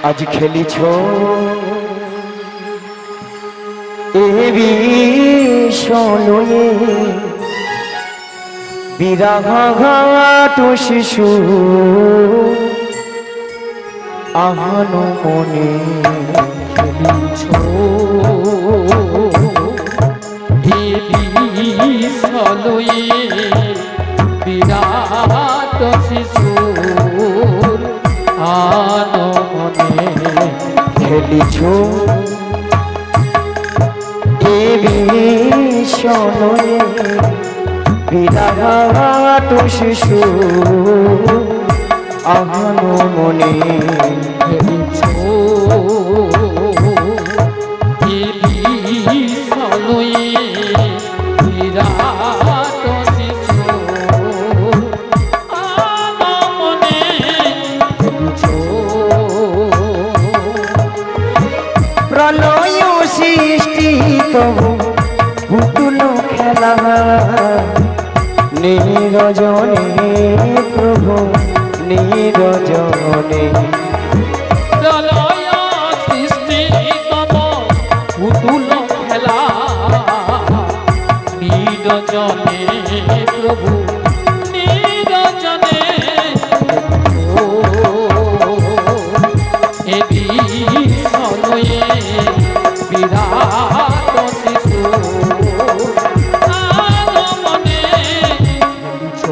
আজ খেলিছ এ বিষয়ে বিরাঘাট শিশু আহানো মনে খেলিছ এ বিষয়ে বিরাট শিশুর আনো মনে খেলিছ এ বিষয়ে বিরাঘাট শিশু আহানো মনে খেলিছ এ বিষয়ে বিরাট শিশুর আনো মনে খেলিছ প্রলয় সৃষ্টি তবু পুতুল খেলা নিরজনে প্রভু নিরজনে প্রলয় সৃষ্টি তব পুতুল খেলা নিরজনে প্রভু নিরজনে এ বিষয়ে বিরাট শিশু আলো মনে খেলিছ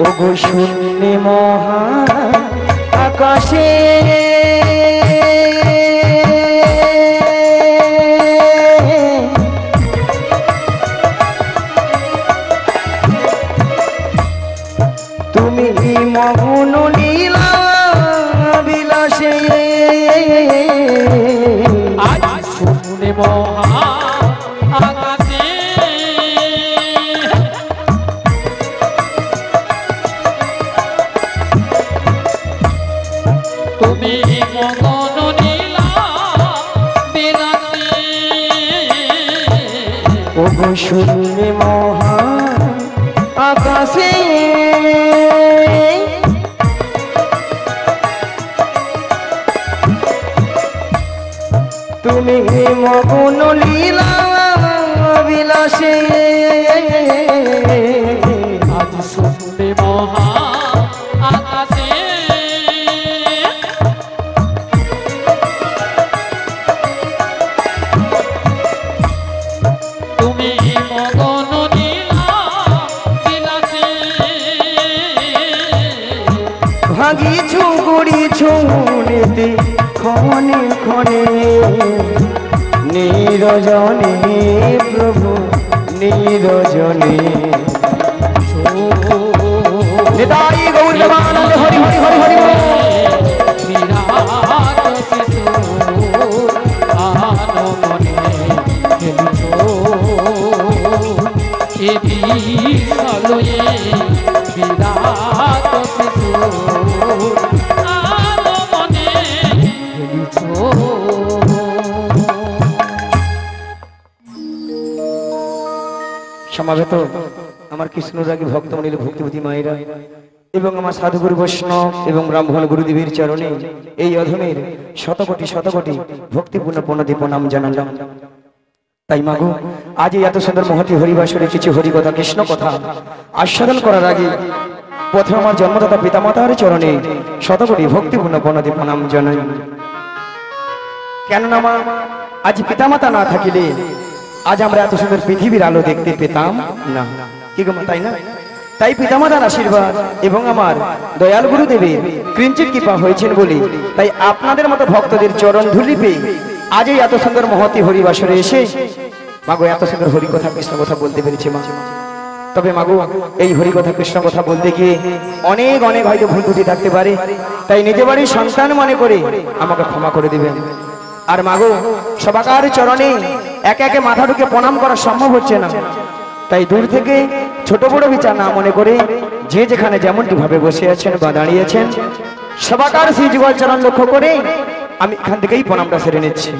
ওগো শূন্য মহা আকাশে তুমি মগ্ন লীলা বিলাসে আজ শুনে মহা আকাশে তুমি মগন নীলা বিলাসে ওগো শূন্য মহা আকাশে তুমি মগ্ন লীলা বিলাসে আজ শুনে মহা আকাশে তুমি মগন নীলা বিলাসে ভাগিছু গড়িছু নিতে ক্ষণে ক্ষণে নিরজনে প্রভু নিরজনে নিতাই গৌর দেবানন্দ হরি হরি হরি হরি বল। বিরাট শিশু আনো মনে খেলিছ এ বিষয়ে বিরাট শিশু আনো মনে খেলিছ সমাবেত আমার কৃষ্ণরাগী ভক্তমণির ভক্তিপতি মায়েরা এবং আমার সাধুগুরু বৈষ্ণব এবং ব্রাহ্মণ গুরুদেবের চরণে এই অধমের শতকোটি শতকোটি ভক্তিপূর্ণ প্রণতি প্রণাম জানালাম। তাই মাগো আজ এই এত সুন্দর মহতি হরিবাসরে কিছু হরিকথা কৃষ্ণ কথা আস্বাদন করার আগে প্রথমে আমার জন্মদাতা পিতামাতার চরণে শতকোটি ভক্তিপূর্ণ প্রণতি প্রণাম জানাই। কেননা মা আজ পিতামাতা না থাকিলে আজ আমরা এত সুন্দর পৃথিবীর আলো দেখতে পেতাম না, কি গো মা, তাই না? তাই পিতামাতার আশীর্বাদ এবং আমার দয়াল গুরুদেবের কিঞ্চিত কৃপা হয়েছেন বলে তাই আপনাদের মতো ভক্তদের চরণ ধুলি পেয়ে আজ এই এত সুন্দর মহতি হরিবাসরে এসে মাগো এত সুন্দর হরি কথা কৃষ্ণ কথা বলতে পেরেছে মা। তবে মাগো এই হরি কথা কৃষ্ণ কথা বলতে গিয়ে অনেক অনেক হয়তো ভুল ত্রুটি থাকতে পারে, তাই নিজে বাড়ির সন্তান মনে করে আমাকে ক্ষমা করে দিবেন। আর মাগো সবাকার চরণে একে একে মাথা ঢুকে প্রণাম করা সম্ভব হচ্ছে না, তাই দূর থেকে ছোট বড় বিচার না মনে করে যে যেখানে যেমনটি ভাবে বসে আছেন বা দাঁড়িয়েছেন সবাকার শ্রী যুগল চরণ লক্ষ্য করে আমি এখান থেকেই প্রণামটা সেরে নিচ্ছি।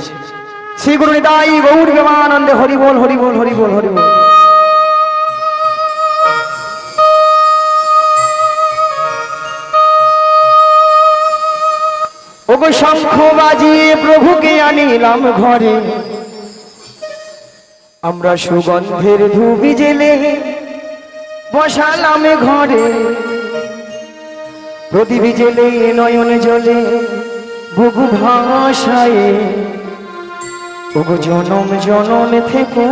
শ্রী গুরু নিতাই গৌর প্রেমানন্দে হরি বল হরি বল হরি বল হরি বল। ওগো শঙ্খ বাজিয়ে প্রভুকে আনিলাম ঘরে, আমরা সুগন্ধের ধুবি জেলে বসালাম ঘরে, প্রদীপ জেলে নয়ন জলে বুক ভাসায়, ওগো জনম জনম থেকে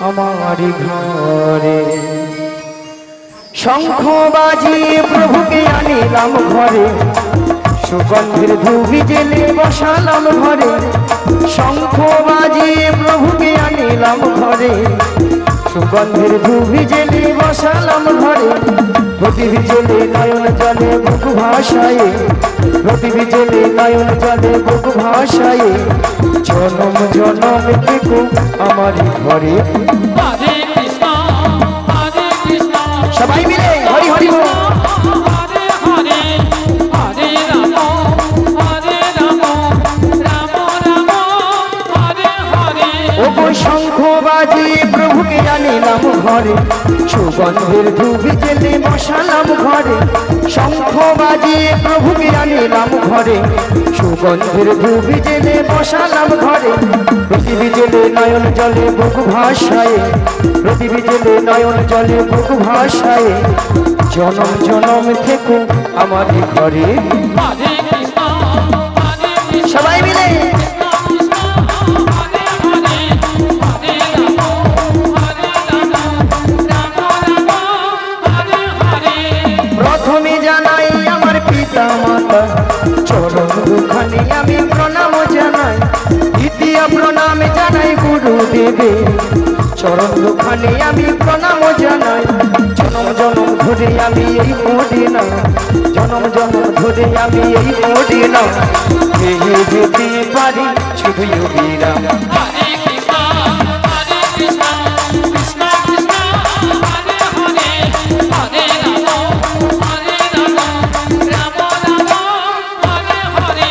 আমারি ঘরে। শঙ্খ বাজিয়ে প্রভুকে আনিলাম ঘরে, সুগন্ধের ধুবি জেলে বসালাম ঘরে, শঙ্খ বাজিয়ে প্রভুকে আনিলাম ঘরে, সুগন্ধের ধুবি জেলে বসালাম ঘরে, প্রদীপ জেলে নয়ন জলে বুক ভাসায়, প্রদীপ জেলে নয়ন জলে বুক ভাসায়, জনম জনম থেকে আমারি ঘরে। হরে কৃষ্ণ হরে কৃষ্ণ সবাই মিলে হরি হরি বল। হরে হরে হরে রাম হরে রাম রাম রাম হরে হরে। ওগো শঙ্খ বাজিয়ে প্রভুকে আনিলাম ঘরে, সুগন্ধের ধুবি জেলে বসালাম ঘরে, শঙ্খ বাজিয়ে প্রভুকে আনিলাম ঘরে, সুগন্ধের ধুবি জেলে বসালাম ঘরে, প্রদীপ জেলে নয়ন জলে বুক ভাসায়, প্রদীপ জেলে নয়ন জলে বুক ভাসায়, জনম জনম থেকে আমারি ঘরে। হরে কৃষ্ণ হরে কৃষ্ণ সবাই মিলে প্রথমে জানাই আমার পিতা মাতা চরণ দুখানি আমি প্রণাম জানাই, দ্বিতীয় প্রণাম জানাই গুরুদেবে চরণ দুখানি আমি প্রণাম জানাই, জনম জনম ধরে আমি এই মোড়ে না, জনম জনম ধরে আমি এই মোড়ে না, পেয়ে যেতে পারি শুধু বিরাম। হরে কৃষ্ণ হরে কৃষ্ণ কৃষ্ণ কৃষ্ণ হরে হরে হরে রাম হরে রাম রাম রাম হরে হরে।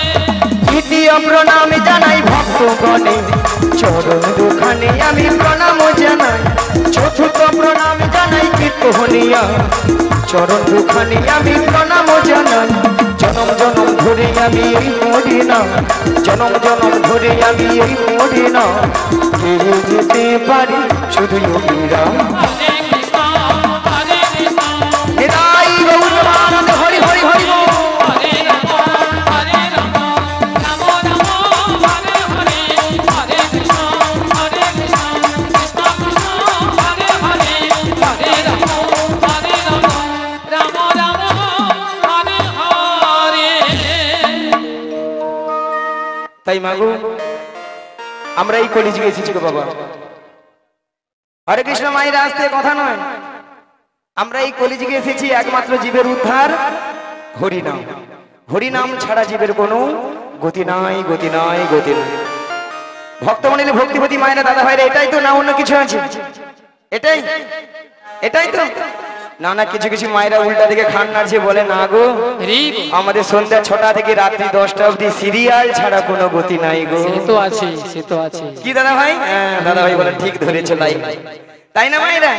তৃতীয় প্রণাম জানাই ভক্তগণে চরণ দুখানে আমি প্রণাম জানাই, চতুর্থ প্রণাম জানাই কীর্তনিয়া চরণ দুখানে আমি প্রণাম জানাই, জনম জনম ধরে আমি এই মরি না, জনম জনম ধরে আমি এই মরি না, পেয়ে যেতে পারি শুধু বিরাম। হরে কৃষ্ণ হরে কৃষ্ণ নিতাই গৌর প্রেমানন্দ হরি হরি হরি বল। হরে রাম হরে রাম রাম রাম হরে হরে হরে কৃষ্ণ কৃষ্ণ কৃষ্ণ হরে হরে হরে রাম রাম রাম হরে হরে। তাই মাগো আমরা এই কলিযুগে এসেছি গো বাবা, হরে কৃষ্ণ মায়ের আসতে কথা নয়, আমরা এই কলিযুগে এসেছি একমাত্র জীবের উদ্ধার হরিনাম, হরিনাম ছাড়া জীবের কোনো গতি নাই গতি নাই গতি নাই। ভক্তমণ্ডলী ভক্তিপতি মায়েরা দাদা ভাইরা এটাই তো, না অন্য কিছু আছে? এটাই এটাই তো না, না কিছু কিছু মায়েরা উল্টা দিকে খান নাড়ছে বলে না গো আমাদের সন্ধ্যা 6টা থেকে রাত্রি 10টা অবধি সিরিয়াল ছাড়া কোনো গতি নাই গো। সে তো আছে সে তো আছে। কি দাদা ভাই? হ্যাঁ দাদা ভাই বলে ঠিক ধরেছো লাই, তাই না মায়েরা?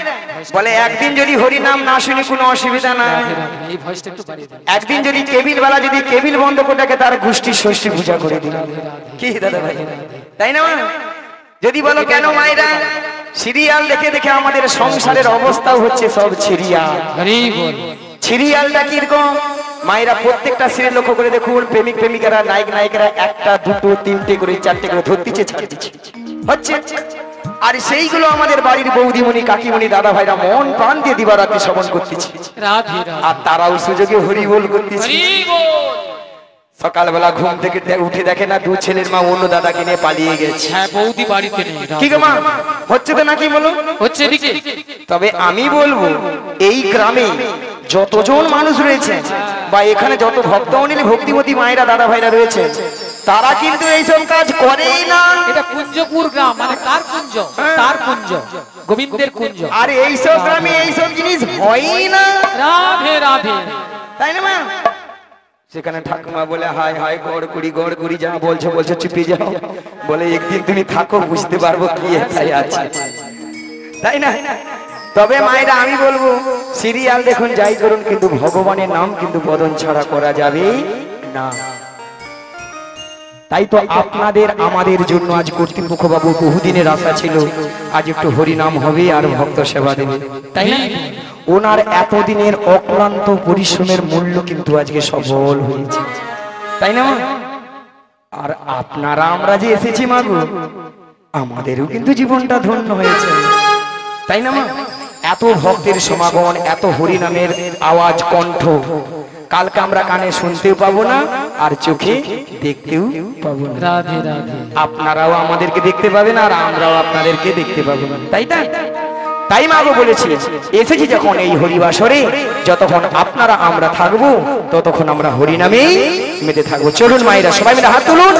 বলে একদিন যদি হরি নাম না শুনি কোনো অসুবিধা নাই, এই ভয়েসটা একটু বাড়িয়ে দাও। একদিন যদি কেবিল বালা যদি কেবিল বন্ধ করে থাকে তার গোষ্ঠীর ষষ্ঠী পূজা করে দিল। কি দাদা ভাই তাই না? যদি বলো কেন মায়েরা সিরিয়াল দেখে দেখে আমাদের সংসারের অবস্থাও হচ্ছে সব সিরিয়াল। হরি বল। সিরিয়ালটা কিরকম মায়েরা প্রত্যেকটা সিরিয়াল লক্ষ্য করে দেখুন, প্রেমিক প্রেমিকারা নায়ক নায়িকারা একটা দুটো তিনটে করে চারটে করে ধরতিছে ছাড় দিচ্ছে হচ্ছে, আর সেইগুলো আমাদের বাড়ির বৌদিমণি কাকিমণি দাদা ভাইরা মন প্রাণ দিয়ে দিবারাত্রি শ্রবণ করতেছে, রাধে রাধে। আর তারাও সুযোগে হরি বল করতেছে। হরি বল। সকালবেলা ঘুম থেকে উঠে দেখে না দু ছেলের মা অন্য দাদাকে নিয়ে পালিয়ে গেছে। হ্যাঁ বৌদি বাড়িতে নেই। কি গো মা হচ্ছে তো নাকি বলো? হচ্ছে এদিকে। তবে আমি বলবো এই গ্রামে যতজন মানুষ রয়েছে বা এখানে যত ভক্তমণ্ডলী ভক্তিমতী মায়েরা দাদা ভাইরা রয়েছে তারা কিন্তু এইসব কাজ করেই না। এটা কুঞ্জপুর গ্রাম, মানে কার কুঞ্জ? তার কুঞ্জ, গোবিন্দের কুঞ্জ। আর এইসব গ্রামে এইসব জিনিস হয়ই না। রাধে রাধে। তাই না মা? সেখানে ঠাকুমা বলে হাই হাই গড় কুড়ি যা বলছো বলছো চুপে যাও, বলে একদিন তুমি থাকো বুঝতে পারবো কি আছে, তাই না? তবে মায়েরা আমি বলবো সিরিয়াল দেখুন যাই করুন কিন্তু ভগবানের নাম কিন্তু বদন ছাড়া করা যাবে না। তাই তো আপনাদের আমাদের জন্য আজ কর্তৃপক্ষ বাবু বহুদিনের আশা ছিল আজ একটু হরিনাম হবে আর ভক্ত সেবা দেবে, তাই না? ওনার এতদিনের অক্লান্ত পরিশ্রমের মূল্য কিন্তু আজকে সফল হয়েছে, তাই না? আর আপনারা আমরা যে এসেছি মাগো, আমাদেরও কিন্তু জীবনটা ধন্য হয়েছে, তাই না মা? এত ভক্তের সমাগম, এত হরিনামের আওয়াজ কণ্ঠ কালকে আমরা কানে শুনতেও পাবো না আর চোখে দেখতেও পাবো না। রাধে রাধে। আপনারাও আমাদেরকে দেখতে পাবেন আর আমরাও আপনাদেরকে দেখতে পাবো না, তাই না? তাই মাগো বলেছি এসেছি যখন এই হরিবাসরে, যতক্ষণ আপনারা আমরা থাকবো ততক্ষণ আমরা হরিনামেই মেতে থাকবো। চলুন মায়েরা সবাই মিলে হাত তুলুন,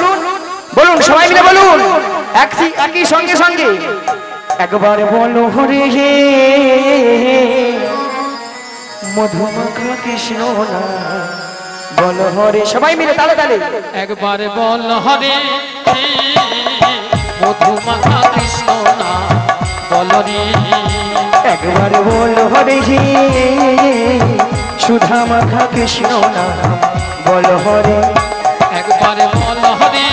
বলুন সবাই মিলে বলুন একই সঙ্গে সঙ্গে একবার বলো হরে হে মধুমাখা কৃষ্ণ না, বলো হরে, সবাই মিলে তালে তালে একবার বল হরে মধুমাখা কৃষ্ণ না বল রে। একবার বলো হরে হে সুধা মাখা কৃষ্ণ না, বলো হরে। একবার বল হরে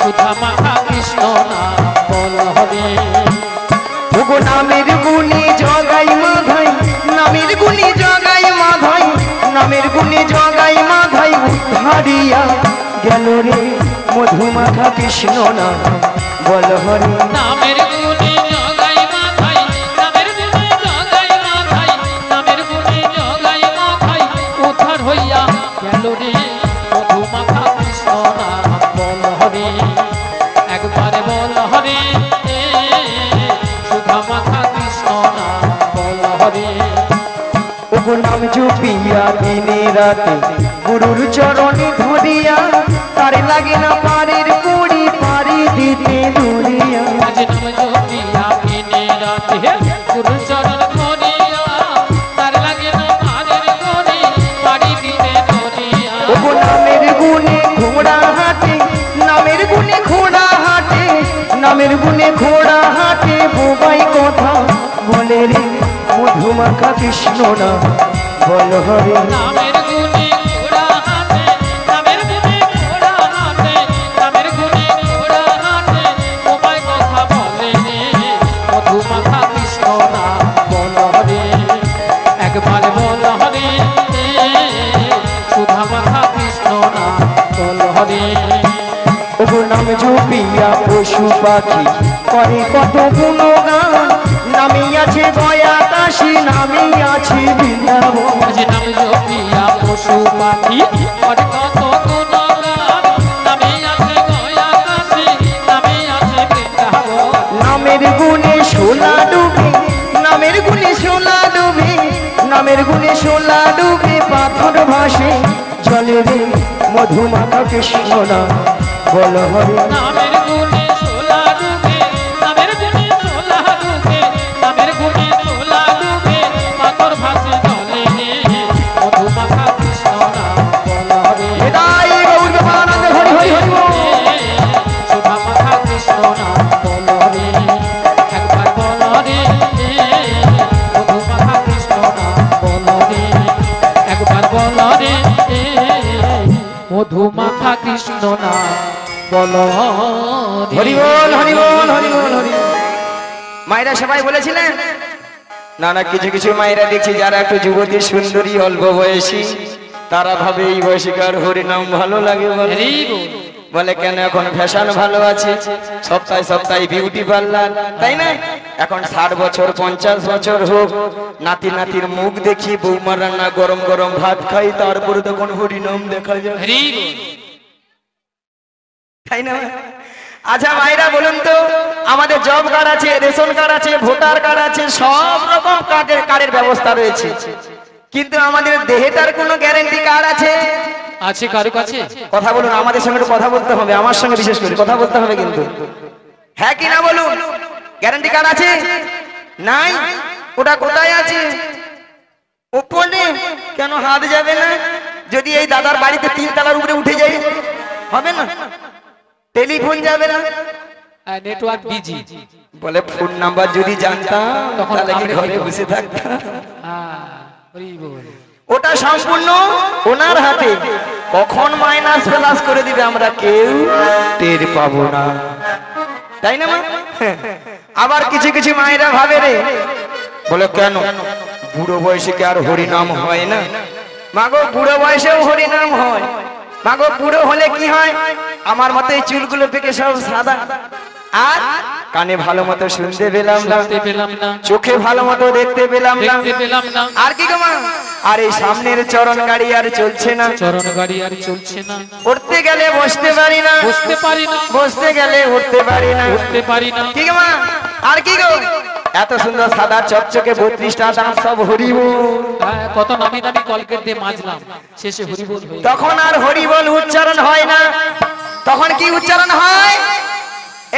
সুধা মাখা কৃষ্ণ না বল হরে। ওগো নামের গুণে জগাই মাধাই, নামের গুণে জগাই মাধাই, নামের গুণে জগাই মাধাই উদ্ধারিয়া গেল রে মধুমাখা কৃষ্ণ না, বল হরে। নামের গুণে জগাই মাথাই, নামের গুণে জগাই মাথাই, নামের গুণে জগাই মাথাই উদ্ধার হইয়া গেল রে মধুমাখা কৃষ্ণ না বল হরে। একবার বল হরে সুধা মাখা কৃষ্ণ না বল হরে। ওগো নাম জপিয়া দিনে রাতে গুরুর চরণে ধরিয়া, তার লাগে না পারের কুড়ি পারি দিতে ধরিয়া। আজ নাম জপিয়া দিনে রাতে গুরু চরণ ধরিয়া, তার লাগে না পারের কুড়ি পারি দিতে ধরিয়া। ওগো নামের গুণে ঘোড়া হাটে, নামের গুণে ঘোড়া হাটে, নামের গুণে ঘোড়া হাটে বোবাই কথা বলে রে মধুমাখা কৃষ্ণ না, বল হরে। নামের গুণে ঘোড়া হাটে, নামের গুণে ঘোড়া হাটে, নামের গুণে ঘোড়া হাটে বোবাই কথা বলে রে মধুমাখা কৃষ্ণ না বল হরে। একবার বল হরে সুধা মাখা কৃষ্ণ না বল হরে। ওগো নাম জপিয়া পশু পাখি করে কত গুণগান, নামে আছে গয়া কাশী, নামে আছে বৃন্দাবন। আজ নাম জপিয়া পশু পাখি করে কত গুণগান, নামে আছে গয়া কাশী, নামে আছে বৃন্দাবন। নামের গুণে সোলা ডুবে, নামের গুণে সোলা ডুবে, নামের গুণে সোলা ডুবে পাথর ভাসে জলে রে মধুমাখা কৃষ্ণ না, বল হরে। নামের গুণে সোলা ডুবে, নামের গুণে সোলা ডুবে, নামের গুণে সোলা ডুবে পাথর ভাসে জলে রে মধুমাখা কৃষ্ণ না বল হরে। হৃদয় গৌর প্রেমানন্দে হরি হরি হরি বল। সুধা মাখা কৃষ্ণ না বল হরে। একবার বল হরে মধুমাখা কৃষ্ণ না বল হরে। একবার বল হরে মধুমাখা কৃষ্ণ না বল হরে। হরি বল হরি বল হরি বল হরি বল। মায়েরা সবাই বলেছিলেন না না, কিছু কিছু মায়েরা দেখছি যারা একটু যুবতী সুন্দরী অল্প বয়সী, তারা ভাবে এই বয়সীকার হরিনাম ভালো লাগে বলে। হরি বল। বলে কেন এখন ফ্যাশন ভালো আছে, সপ্তাহে সপ্তাহে বিউটি পার্লার, তাই না? এখন 60 বছর 50 বছর হোক, নাতি নাতির মুখ দেখি বৌমার রান্না গরম গরম ভাত খাই, তারপরে তখন হরিনাম দেখা যায়, হরি বল। তাই না? আচ্ছা মায়েরা বলুন তো, আমাদের জব কার্ড আছে, রেশন কার্ড আছে, ভোটার কার্ড আছে, সব রকম কার্ডের ব্যবস্থা রয়েছে, কিন্তু আমাদের দেহেটার কোনো গ্যারান্টি কার্ড আছে? আছে কারো কাছে? কথা বলুন, আমাদের সঙ্গে একটু কথা বলতে হবে, আমার সঙ্গে বিশেষ করে কথা বলতে হবে কিন্তু, হ্যাঁ কি না বলুন? গ্যারান্টি কার্ড আছে? নাই? ওটা কোথায় আছে? উপরে? কেন হাত যাবে না? যদি এই দাদার বাড়িতে 3 তলার উপরে উঠে যাই হবে না? টেলিফোন যাবে না? Network busy. বলে ফোন নাম্বার যদি জানতাম তখন তাহলে কি আমরা ঘরে কি বসে থাকতাম? হরি বল। ওটা সম্পূর্ণ ওনার হাতে, কখন মাইনাস প্লাস করে দিবে আমরা কেউ টের পাবো না, তাই না মা? আবার কিছু কিছু মায়েরা ভাবে রে, বলে কেন বুড়ো বয়সে কি আর হরিনাম হয় না? মাগো বুড়ো বয়সেও হরিনাম হয়। মাগো বুড়ো হলে কি হয়? আমার মতো এই চুলগুলো পেকে সব সাদা, আর কানে ভালো মতো শুনতে পেলাম না, শুনতে পেলাম না, চোখে ভালো মতো দেখতে পেলাম না, দেখতে পেলাম না, আর কি গো মা? আর এই সামনের চরণ গাড়ি আর চলছে না, চরণ গাড়ি আর চলছে না, উঠতে গেলে বসতে পারি না, বসতে পারি না, বসতে গেলে উঠতে পারি না, উঠতে পারি না। কি গো মা? আর কি গো? এত সুন্দর সাদা চকচকে 32টা দাঁত সব হরিবোল। হ্যাঁ, কত নামি দামি কলকেট দিয়ে মাজলাম, শেষে হরিবোল হয়ে গেল। তখন আর হরিবোল উচ্চারণ হয় না, তখন কি উচ্চারণ হয়?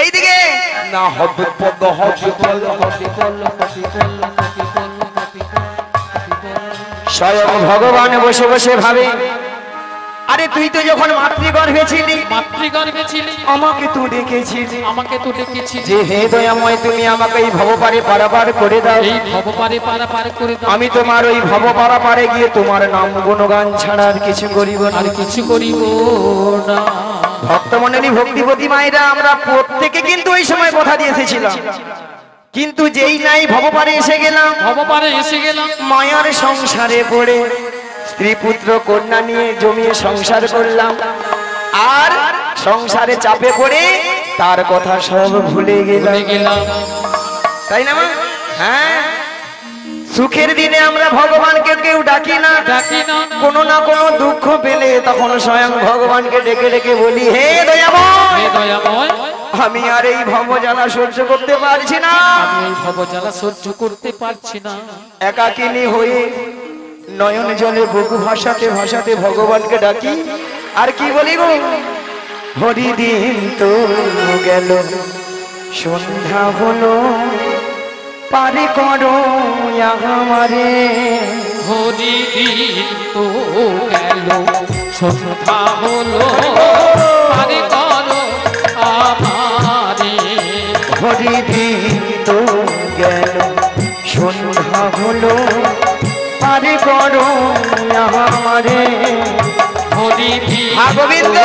এইদিকে না হবে পদ হবে বল হবে। স্বয়ং ভগবান বসে বসে ভাবে, আরে তুই তো যখন মাতৃগর্ভে ছিলি, মাতৃগর্ভে ছিলি, আমাকে তুই ডেকেছিলি, আমাকে তো ডেকেছিলি, যে হে দয়াময় তুমি আমাকে এই ভবপারে পারাপার করে দাও। এই ভবপারে পারাপার করে দাও। আমি তোমার ওই ভব পারাপারে গিয়ে তোমার নাম গুণগান ছাড়া আর কিছু করিব না, আর কিছু করিব না। ভক্তমণ্ডলী ভক্তিপতি মায়েরা আমরা প্রত্যেকে কিন্তু ওই সময় কথা দিয়ে এসেছিলাম, কিন্তু যেই নাই ভবপারে এসে গেলাম, ভবপারে এসে গেলাম, মায়ার সংসারে পড়ে স্ত্রী পুত্র কন্যা নিয়ে জমিয়ে সংসার করলাম, আর সংসারে চাপে পড়ে তার কথা সব ভুলে গেলাম, ভুলে গেলাম। তাই না মা? হ্যাঁ, সুখের দিনে আমরা ভগবানকে কেউ ডাকি না, ডাকি না, কোনো না কোনো দুঃখ পেলে তখন স্বয়ং ভগবানকে ডেকে ডেকে বলি, হে দয়াময়, হে দয়াময়, আমি আর এই ভবজ্বালা সহ্য করতে পারছি না, আমি এই ভবজ্বালা সহ্য করতে পারছি না। একাকিনী হয়ে নয়ন জলে বুক ভাসাতে ভাসাতে ভগবানকে ডাকি, আর কি বলি গো, হরিদিন তো গেল, সন্ধ্যা হলো, পারে করো আমারে, হরি দিন তো গেল, সন্ধ্যা হলো, পারে করো আমারে। হরিদিন তো গেল, সন্ধ্যা হলো, পারে করো আমারে। হরি দিন গোবিন্দ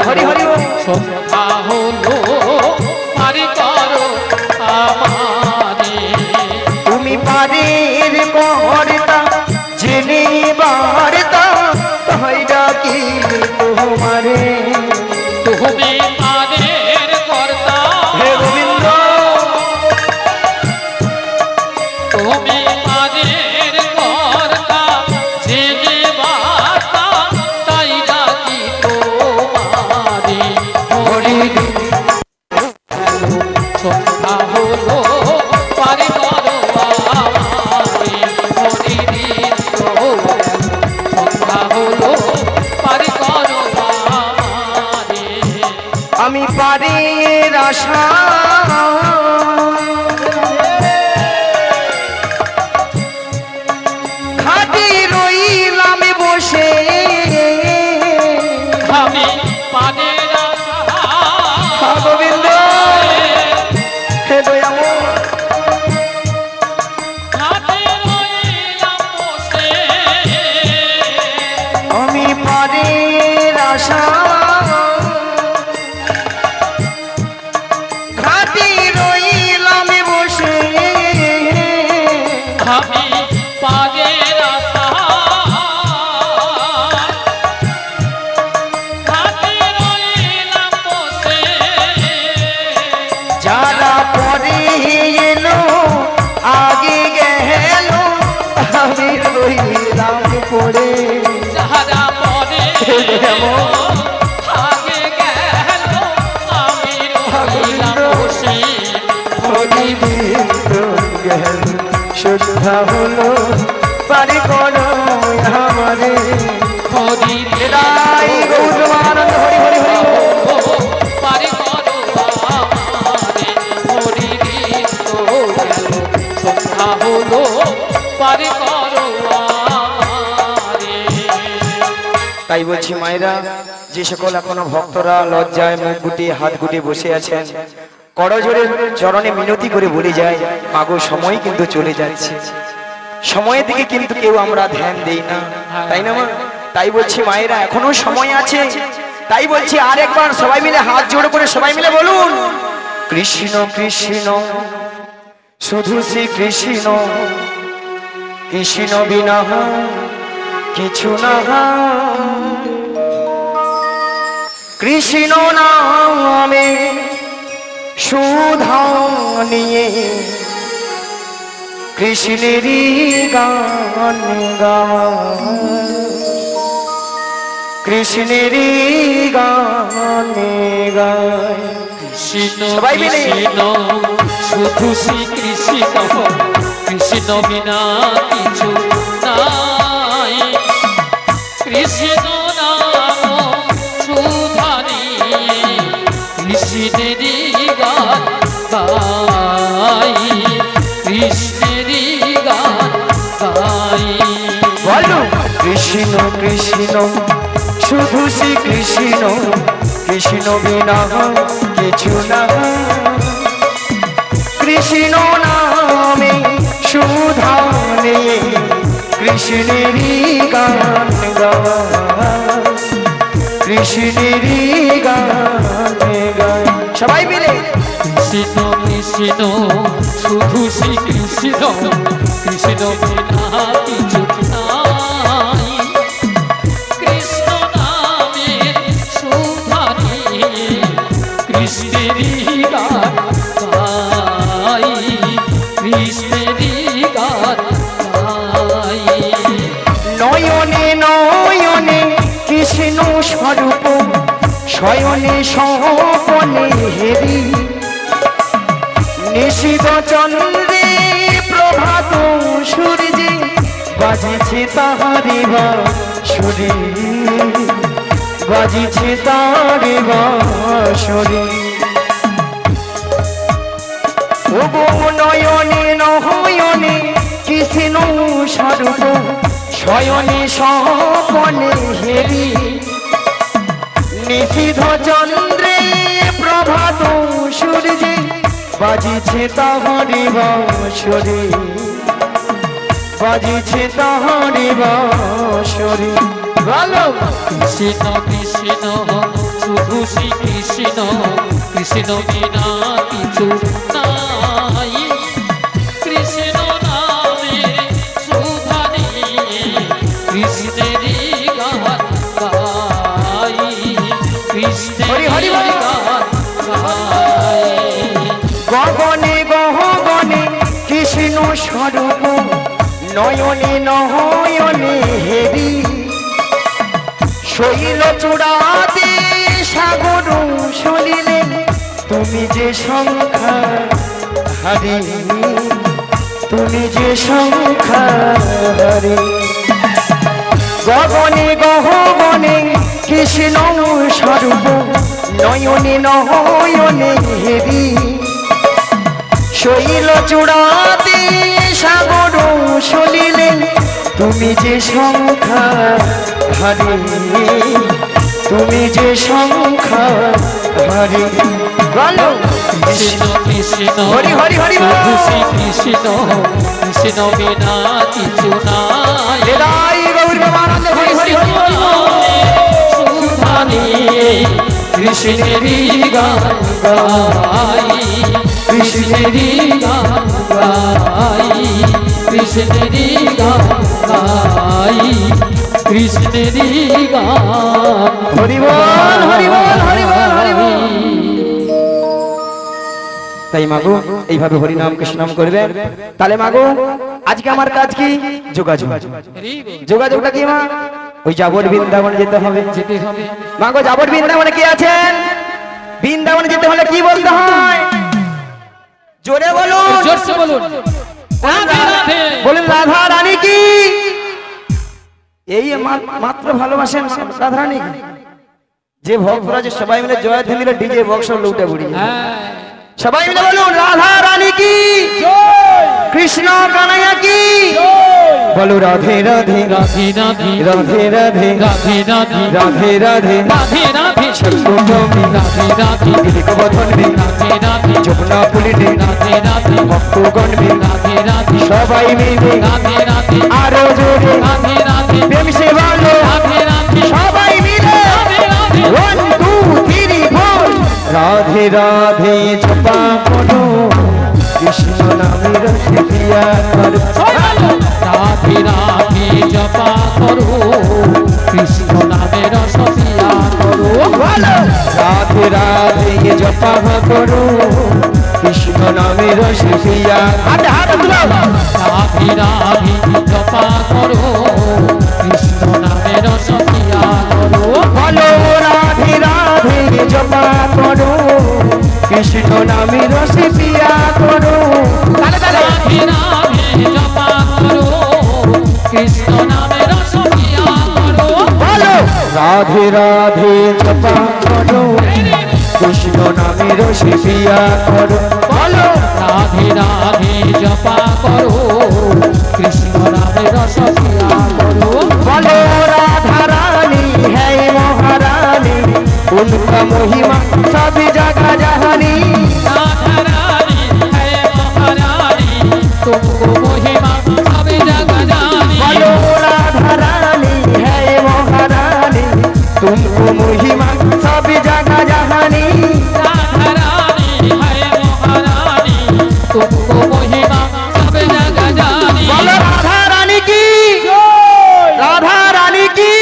হরি হরি বল। সন্ধ্যা হলো, পারে করো আমারে। তুমি পারের কর্তা জেনে বার্তা তাই ডাকি তোমারে, তুমি পারের কর্তা, হে গোবিন্দ তুমি পারের কর্তা, জেনে বার্তা তাই ডাকি তোমারে। হরি দিন সন্ধ্যা হলো, পারে করো আমারে। হরি দিন তো গেল, সন্ধ্যা হলো, পারে করো আমারে। আমি পারের আশা খাটি রইলাম বসে, আমি পানের আশা, গোবিন্দ হে দয়াময়, হাতে রইলাম বসে। আমি পারের আশা খাটি রইলাম বসে, আমি পানের আশা, হাতে রইলাম বসে। যারা পরে এলো আগে গেল, আমি রইলাম পড়ে, যারা পরে আগে গেল, আমি রইলাম বসে। হরিদিন তো গেল, সন্ধ্যা হলো, পারে করো আমারে। হরি এরাই গৌরবানন্দ হরি হরি হরি বল। পারে করো আমারে। হরি দিন তো গেল, সন্ধ্যা হলো, পারে করো আমারে। তাই বলছি মায়েরা, যে সকল এখনো ভক্তরা লজ্জায় মুখ গুটিয়ে হাত গুটিয়ে বসে আছেন, করজোড়ে চরণে মিনতি করে বলে যায়, মাগো সময় কিন্তু চলে যাচ্ছে, সময়ের দিকে কিন্তু কেউ আমরা ধ্যান দেই না, তাই না মা? তাই বলছি মায়েরা এখনো সময় আছে, তাই বলছি আরেকবার সবাই মিলে হাত জোড় করে সবাই মিলে বলুন, কৃষ্ণ কৃষ্ণ শুধু শ্রী কৃষ্ণ, কৃষ্ণ বিনা কিছু না, কৃষ্ণ নামে সুধা নিয়ে কৃষ্ণেরই গান গায়, কৃষ্ণেরই গান গায়। কৃষ্ণ সবাই মিলে কৃষ্ণ শুধু শ্রী কৃষ্ণ, কৃষ্ণ বিনা কিছু নাই, কৃষ্ণ নাম সুধা নিয়ে কৃষ্ণেরই গান গাই, কৃষ্ণেরই গান গাই। বলো কৃষ্ণ কৃষ্ণ শুধু শ্রী কৃষ্ণ, কৃষ্ণ বিনা কিছু না, কৃষ্ণ নামে সুধা নিয়ে কৃষ্ণেরই গান গায়, কৃষ্ণেরই গান গায়। সবাই মিলে কৃষ্ণ কৃষ্ণ শুধু শ্রী কৃষ্ণ, কৃষ্ণ বিনা কিছু নাই, কৃষ্ণ নামে সুধা নিয়ে কৃষ্ণেরই গান গাই, কৃষ্ণেরই গান গাই। নয়নে নয়নে কৃষ্ণ স্বরূপ, শয়নে স্বপনে হেরি, নিশীথ চন্দ্রে প্রভাত সূর্যে বাজিছে তাহারে বাঁশরি, বাজিছে তারে বাঁশরি। ও গো নয়নে নয়নে কৃষ্ণ স্বরূপ, শয়নে স্বপনে হেরি, নিশীথ চন্দ্রে প্রভাত সূর্যে বাজিছে তাহারে বাঁশরি, বাজিছে তাহারে বাঁশরি। ভালো কৃষ্ণ কৃষ্ণ শুধু শ্রী কৃষ্ণ, কৃষ্ণ বিনা কিছু নাই, কৃষ্ণ নামে সুধা নিয়ে কৃষ্ণেরই গান গাই, কৃষ্ণেরই গান গাই। গগনে গহগনে কৃষ্ণ স্বরূপ, নয়নে নয়নে হেরি, শৈল চূড়াতে সাগর সলিলে তুমি যে সংখ্যা হারি, তুমি যে সংখ্যা হারি। গগনে গহগনে কৃষ্ণ স্বরূপ, নয়নে নয়নে হেরি, শৈল চূড়াতে সাগর সলিলে তুমি যে সংখ্যা হারি, তুমি যে সংখ্যা হারি। বলো কৃষ্ণ কৃষ্ণ হরি হরি হরি বল। শুধু শ্রী কৃষ্ণ, কৃষ্ণ বিনা কিছু নাই, হৃদয় গৌর প্রেমানন্দে হরি হরি হরি বল। সুধা নিয়ে কৃষ্ণেরই গান গাই, কৃষ্ণেরই গান গাই, কৃষ্ণেরই গান গাই, কৃষ্ণেরই গান। হরি বল হরি বল হরি বল হরি বল। তাই মাগো এইভাবে হরি নাম কৃষ্ণ নাম করবে। তাহলে মাগো আজকে আমার কাজ কি? যোগাযোগ। যোগাযোগটা কি মা? ওই যাবর বৃন্দাবনে যেতে হবে। যেতে হবে মাগো যাবর বৃন্দাবনে কে আছেন? বৃন্দাবনে যেতে হলে কি বলতে হয়? জোরে বলুন, জোরসে বলুন, রাধে রাধে বলুন রাধা রানী কি? এই মাত্র ভালোবাসেন রাধা রানী। যে ভক্তরা যে সবাই মিলে জয় ধ্বনি দিলে ডিজে বক্স লুটে বুড়ি। হ্যাঁ সবাই মিলে বলুন রাধা রানী কি, কৃষ্ণ কানাইয়া কি, বলো রাধে রাধে রাধে রাধে রাধে রাধে রাধে রাধে রাধে রাধে রাধে রাধে সর্বভৌমি রাধে রাধে গিরিকবধনবি রাধে রাধে যমুনা পুলিনে রাধে রাধে ভক্তগণবি রাধে রাধে সবাই মিলে রাধে রাধে আরো জোরে রাধে রাধে প্রেম সে ভালো রাধে রাধে রাধে রাধে জপা করো কৃষ্ণ নামের সেবিয়া করো রাধে রাধে জপা করো কৃষ্ণ নামের সখিয়া করো রাধে রাধে জপা করো কৃষ্ণ নামের সেবিয়া রাধে রাধে জপা করো কৃষ্ণ নামের সখিয়া করো বলো রাধে রাধে জপা করো কৃষ্ণ নামের সেবিয়া করো রাধে রাধে জপা করো কৃষ্ণ নামের সখিয়া করো বলো রাধে রাধে জপা করো কৃষ্ণ নামের সেবিয়া করো বলো রাধে রাধে জপা করো কৃষ্ণ নামের সখিয়া করো বলো राधा रानी है महारानी उनका महिमा सब जगह जहानी राधा रानी है महारानी तुमको महिमा सब जगह जानी बोलो राधा रानी है महारानी तुमको महिमा सब जगह जहानी राधा रानी है महारानी तुमको महिमा सब जगह जानी बोलो राधा रानी की राधा रानी की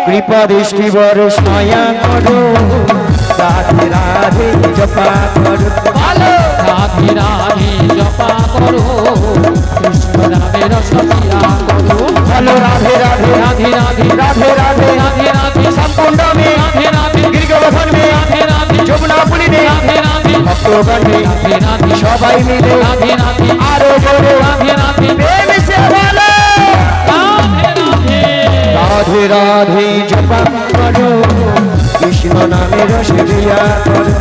कृपा दृष्टि बरसाया करो राधे राधे जपा करो बोलो राधे राधे जपा करो कृष्ण नामेर सखिया करो बोलो राधे राधे राधे राधे राधे राधे राधे राधे संकुंड में राधे राधे गिरिगोवर्धन में राधे राधे যমুনা পুলি में राधे राधे ভক্তগণে राधे राधे সবাই মিলে राधे राधे আরো জোরে राधे राधे প্রেম সে বলে राधे राधे রাধে রাধে জপা করো কৃষ্ণ নামের সেবিয়া করো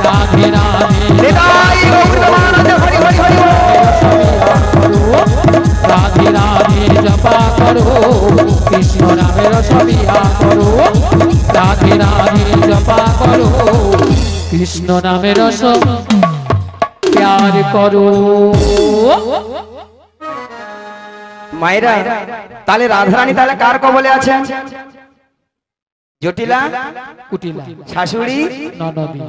राधे राधे নিতাই গৌর মহারাজ হরি হরি হরি বল। राधे राधे जपा करो कृष्ण नामेर सखिया करो राधे राधे जपा करो कृष्ण नामेर प्यार करो মায়েরা তাহলে রাধারানী তাহলে কার কবলে আছেন জটিলা কুটিলা শাশুড়ি ননদী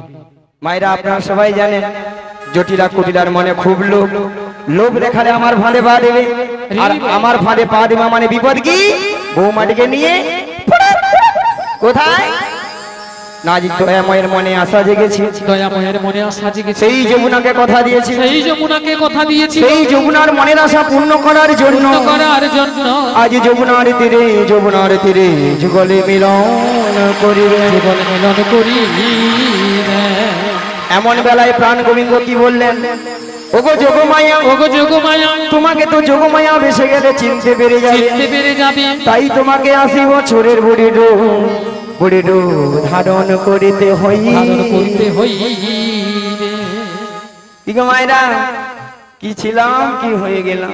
মায়েরা আপনারা সবাই জানেন জটিলা কুটিলার মনে খুব লোভ লোভ দেখালে আমার ফাঁদে পা দেবে আর আমার ফাঁদে পা দেবে মানে বিপদ কি বৌমাটিকে নিয়ে কোথায় নাজিক দয়াময়ের মনে আশা জেগেছে দয়াময়ের মনে আশা জেগেছে সেই যমুনাকে কথা দিয়েছে সেই যমুনাকে কথা দিয়েছি সেই যমুনার মনের আশা পূর্ণ করার জন্য করার জন্য আজ যমুনার তীরে যুগলে মিলন করিবে জীবন মিলন করি এমন বেলায় প্রাণ গোবিন্দ কি বললেন ওগো যোগমায়া ওগো যোগমায়া তোমাকে তো যোগমায়া বেসে গেলে চিনতে পেরে যাবে চিনতে পেরে যাবে তাই তোমাকে 80 বছরের বুড়ি ডো ধারণ করিতে হই ধারণ করতে হইবে কি গো মায়েরা কি ছিলাম কি হয়ে গেলাম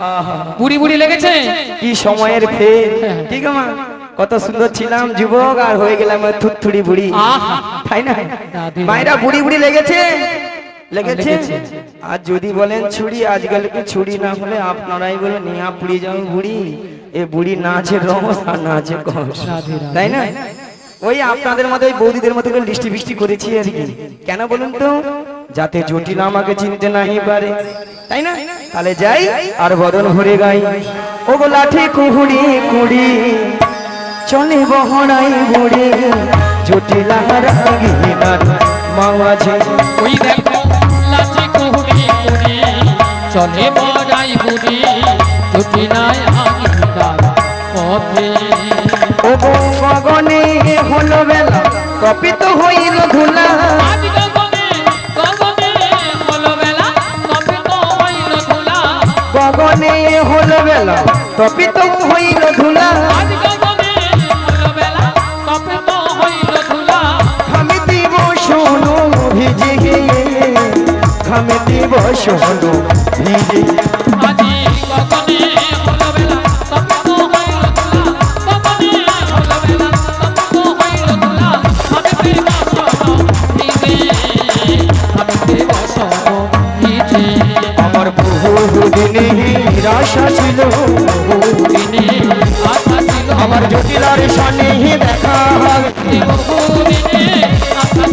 আহা বুড়ি বুড়ি লেগেছে কি সময়ের ফের ঠিক মা কত সুন্দর ছিলাম যুবক আর হয়ে গেলাম থুতথুড়ি বুড়ি আহা তাই না রাধে মায়েরা বুড়ি বুড়ি লেগেছে লেগেছে লেগেছে। আর যদি বলেন ছুরি আজকাল কি ছুরি না হলে আপনারাই বলে নিয়া পুড়ি যাও বুড়ি এ বুড়ি না আছে রস আর না আছে কষ রাধে রাধে। তাই না ওই আপনাদের মধ্যে ওই বৌদিদের মতো করে লিস্টি ফিস্টি করেছি আর কি কেন বলুন তো যাতে জটিল আমাকে চিনতে নাহি পারে তাই না তাহলে যাই আর বদন ভরে গাই ও গো লাঠি কুহুড়ি কুড়ি চলে বহরাই বুড়ি জটিলা রাগিনার মাঝে ওই দেখো লাচি কুহুড়ি কুড়ি চলে বড়াই বুড়ি জুটি নাই আগিদার পথে ও গো গগনে হলো বেলা কপিত হইল ধুলা আজ গগনে হলো বেলা কবে তো হইল ধুলা গগনে হলো বেলা কপিত হইল ধুলা আজ গগনে হলো বেলা কবে তো হইল ধুলা আমি দিব শোনো ভিজে আমি দিব শোনো ভিজে আজি গগনে হলো বেলা কবে তো হইল ধুলা গগনে হলো বেলা কবে তো হইল ধুলা আমি দেব শোনো ভিজে আমি দেব শোনো ভিজে আমার বহু দিনে আশা ছিল দিনে আশা ছিল আমার জটিলার সানে দেখা দিনে আশা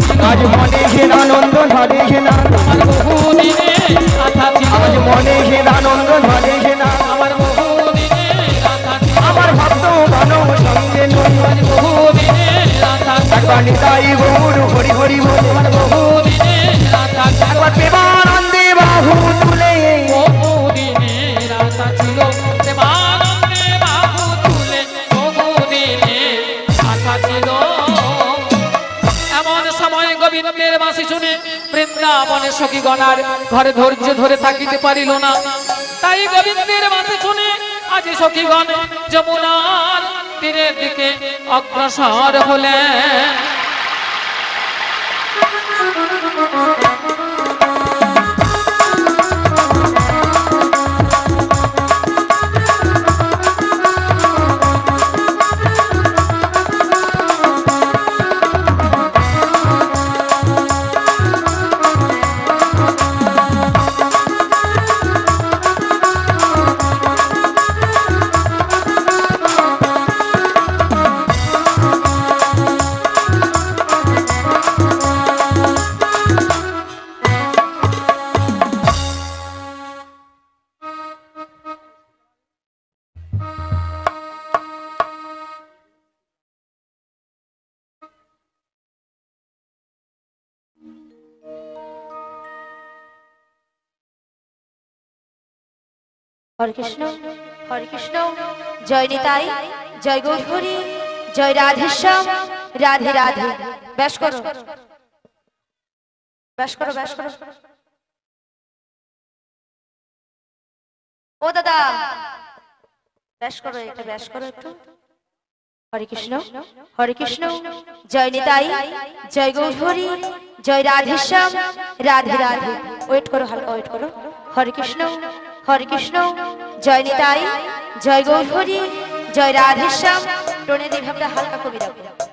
বাঁশি শুনে বৃন্দাবনের সখীগণার ঘরে ধৈর্য ধরে থাকিতে পারিল না। তাই গোবিন্দের বাঁশি শুনে আজ সখীগণ যমুনার তীরের দিকে অগ্রসর হলেন। হরে কৃষ্ণ, হরে কৃষ্ণ, জয় নিতাই, জয় গৌরহরি, জয় রাধেশ্যাম, রাধে রাধে। ব্যাস করো, ব্যাস করো, ব্যাস করো। ও দাদা, ব্যাস করো, এটা ব্যাস করো একটু। হরে কৃষ্ণ, হরে কৃষ্ণ, জয় নিতাই, জয় গৌরহরি, জয় রাধেশ্যাম, রাধে রাধে। ওয়েট করো, হালকা ওয়েট করো। হরে কৃষ্ণ, হরে কৃষ্ণ, জয় নিতাই, জয় গৌরহরি, জয় রাধেশ্যাম। টোনের এই ভাবটা হালকা কমে রাখো।